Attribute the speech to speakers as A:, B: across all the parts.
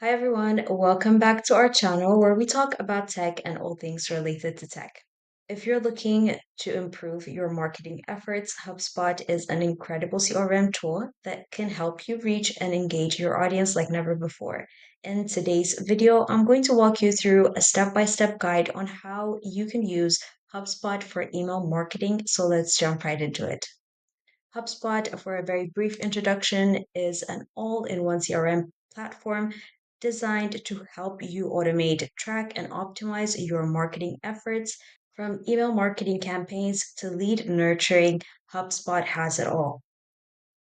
A: Hi everyone, welcome back to our channel where we talk about tech and all things related to tech. If you're looking to improve your marketing efforts, HubSpot is an incredible CRM tool that can help you reach and engage your audience like never before. In today's video, I'm going to walk you through a step-by-step guide on how you can use HubSpot for email marketing, so let's jump right into it. HubSpot, for a very brief introduction, is an all-in-one CRM platform designed to help you automate, track, and optimize your marketing efforts. From email marketing campaigns to lead nurturing, HubSpot has it all.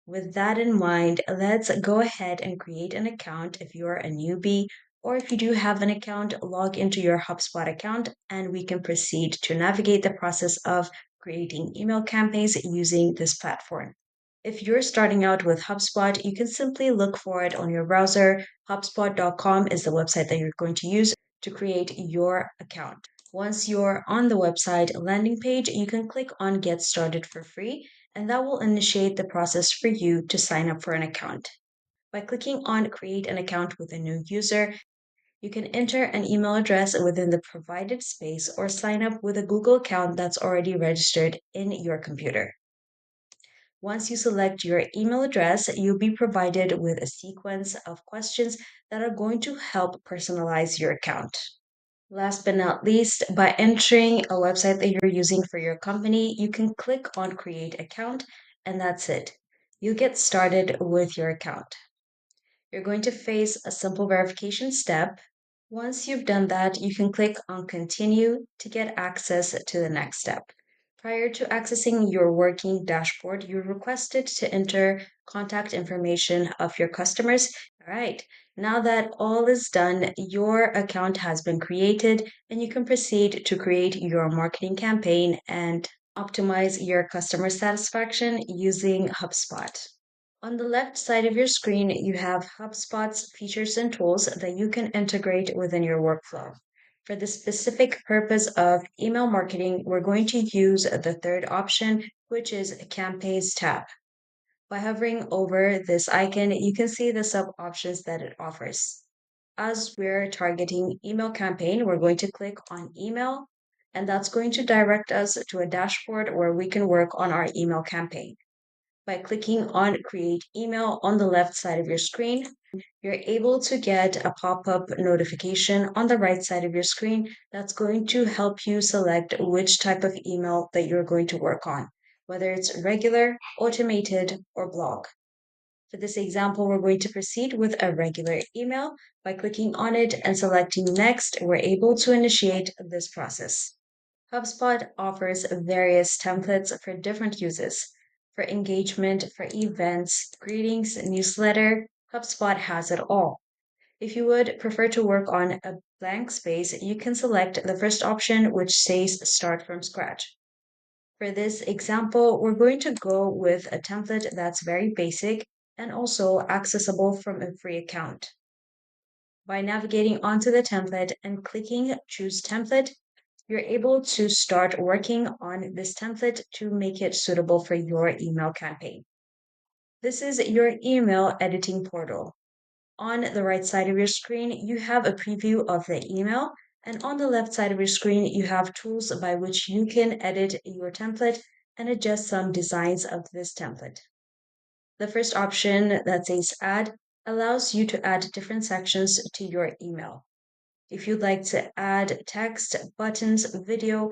A: With that in mind, let's go ahead and create an account if you're a newbie, or if you do have an account, log into your HubSpot account and we can proceed to navigate the process of creating email campaigns using this platform. If you're starting out with HubSpot, you can simply look for it on your browser. HubSpot.com is the website that you're going to use to create your account. Once you're on the website landing page, you can click on Get Started for free, and that will initiate the process for you to sign up for an account. By clicking on Create an Account with a new user, you can enter an email address within the provided space or sign up with a Google account that's already registered in your computer. Once you select your email address, you'll be provided with a sequence of questions that are going to help personalize your account. Last but not least, by entering a website that you're using for your company, you can click on Create Account, and that's it. You'll get started with your account. You're going to face a simple verification step. Once you've done that, you can click on Continue to get access to the next step. Prior to accessing your working dashboard, you're requested to enter contact information of your customers. All right, now that all is done, your account has been created and you can proceed to create your marketing campaign and optimize your customer satisfaction using HubSpot. On the left side of your screen, you have HubSpot's features and tools that you can integrate within your workflow. For the specific purpose of email marketing, we're going to use the third option, which is Campaigns tab. By hovering over this icon, you can see the sub options that it offers. As we're targeting email campaign, we're going to click on email, and that's going to direct us to a dashboard where we can work on our email campaign. By clicking on Create Email on the left side of your screen, you're able to get a pop-up notification on the right side of your screen that's going to help you select which type of email that you're going to work on, whether it's regular, automated, or blog. For this example, we're going to proceed with a regular email. By clicking on it and selecting Next, we're able to initiate this process. HubSpot offers various templates for different uses. For engagement, for events, greetings, newsletter, HubSpot has it all. If you would prefer to work on a blank space, you can select the first option, which says Start from Scratch. For this example, we're going to go with a template that's very basic and also accessible from a free account. By navigating onto the template and clicking Choose Template, you're able to start working on this template to make it suitable for your email campaign. This is your email editing portal. On the right side of your screen, you have a preview of the email, and on the left side of your screen, you have tools by which you can edit your template and adjust some designs of this template. The first option that says Add allows you to add different sections to your email. If you'd like to add text, buttons, video,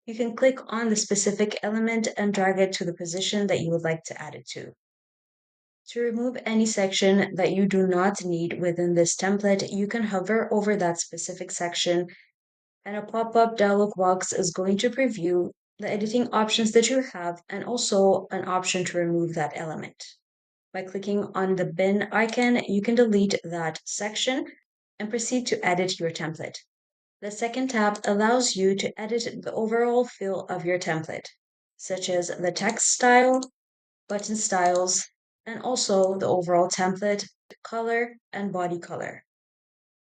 A: you can click on the specific element and drag it to the position that you would like to add it to. To remove any section that you do not need within this template, you can hover over that specific section and a pop-up dialog box is going to preview the editing options that you have and also an option to remove that element. By clicking on the bin icon, you can delete that section and proceed to edit your template. The second tab allows you to edit the overall feel of your template, such as the text style, button styles, and also the overall template, color, and body color.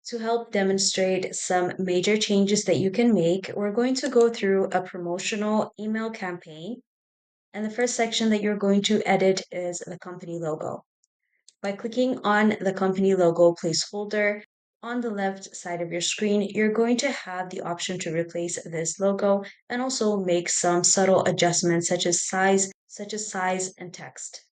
A: To help demonstrate some major changes that you can make, we're going to go through a promotional email campaign. And the first section that you're going to edit is the company logo. By clicking on the company logo placeholder, On the left side of your screen, you're going to have the option to replace this logo and also make some subtle adjustments such as size and text.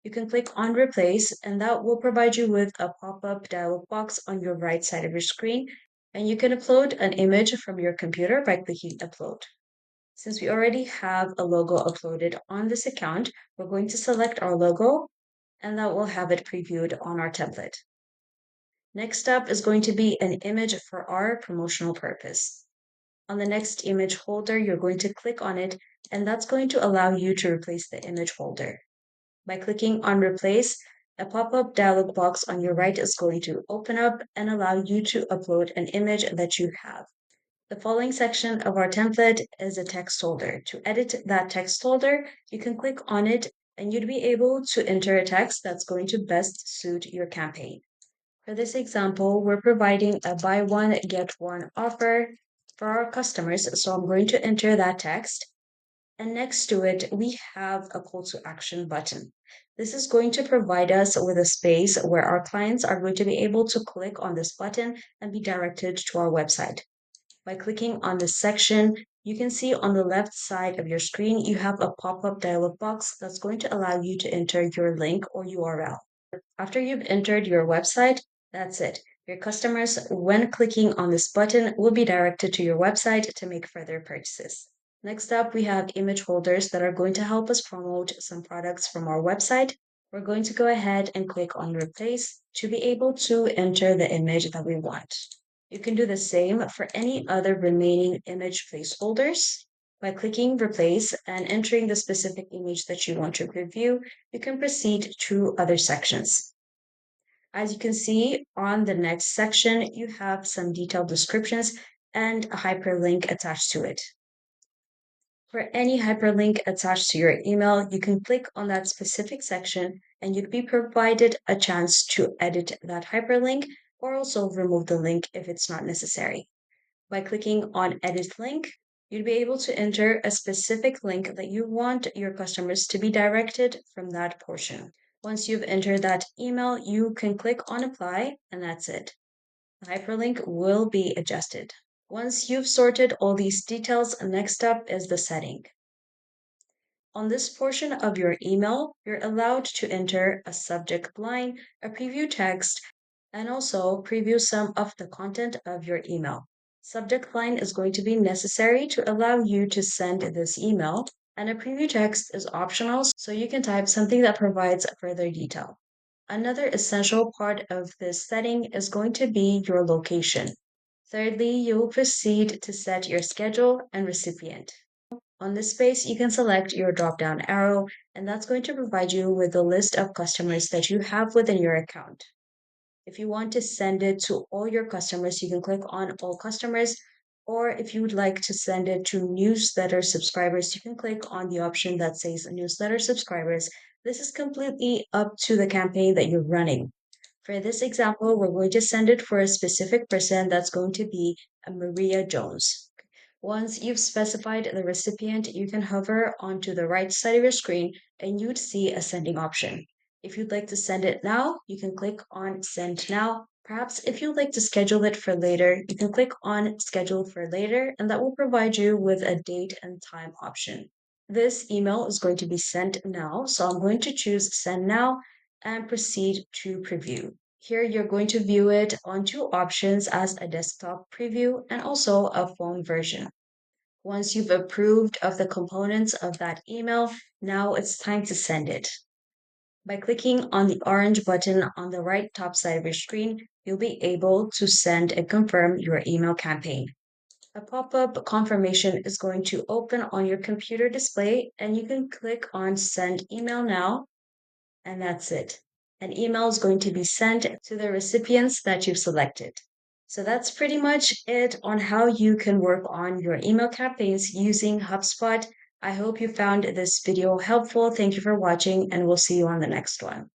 A: You can click on replace and that will provide you with a pop-up dialog box on your right side of your screen, and you can upload an image from your computer by clicking upload. Since we already have a logo uploaded on this account, we're going to select our logo and that will have it previewed on our template. Next up is going to be an image for our promotional purpose. On the next image holder, you're going to click on it and that's going to allow you to replace the image holder. By clicking on replace, a pop-up dialog box on your right is going to open up and allow you to upload an image that you have. The following section of our template is a text holder. To edit that text holder, you can click on it and you'd be able to enter a text that's going to best suit your campaign. For this example, we're providing a buy one, get one offer for our customers, so I'm going to enter that text. And next to it, we have a call to action button. This is going to provide us with a space where our clients are going to be able to click on this button and be directed to our website. By clicking on this section, you can see on the left side of your screen, you have a pop-up dialog box that's going to allow you to enter your link or URL. After you've entered your website, that's it. Your customers, when clicking on this button, will be directed to your website to make further purchases. Next up, we have image holders that are going to help us promote some products from our website. We're going to go ahead and click on replace to be able to enter the image that we want. You can do the same for any other remaining image placeholders. By clicking replace and entering the specific image that you want to preview, you can proceed to other sections. As you can see on the next section, you have some detailed descriptions and a hyperlink attached to it. For any hyperlink attached to your email, you can click on that specific section and you'd be provided a chance to edit that hyperlink or also remove the link if it's not necessary. By clicking on edit link, you'd be able to enter a specific link that you want your customers to be directed from that portion. Once you've entered that email, you can click on apply and that's it. The hyperlink will be adjusted. Once you've sorted all these details, next up is the setting. On this portion of your email, you're allowed to enter a subject line, a preview text, and also preview some of the content of your email. Subject line is going to be necessary to allow you to send this email, and a preview text is optional, so you can type something that provides further detail. Another essential part of this setting is going to be your location. Thirdly, you will proceed to set your schedule and recipient. On this space, you can select your drop-down arrow, and that's going to provide you with a list of customers that you have within your account. If you want to send it to all your customers, you can click on all customers, or if you would like to send it to newsletter subscribers, you can click on the option that says newsletter subscribers. This is completely up to the campaign that you're running. For this example, we're going to send it for a specific person that's going to be a Maria Jones. Once you've specified the recipient, you can hover onto the right side of your screen and you'd see a sending option. If you'd like to send it now, you can click on Send Now. Perhaps if you'd like to schedule it for later, you can click on Schedule for Later, and that will provide you with a date and time option. This email is going to be sent now, so I'm going to choose Send Now and proceed to preview. Here you're going to view it on two options as a desktop preview and also a phone version. Once you've approved of the components of that email, now it's time to send it. By clicking on the orange button on the right top side of your screen, you'll be able to send and confirm your email campaign. A pop-up confirmation is going to open on your computer display and you can click on Send Email Now, and that's it. An email is going to be sent to the recipients that you've selected. So that's pretty much it on how you can work on your email campaigns using HubSpot. I hope you found this video helpful. Thank you for watching, and we'll see you on the next one.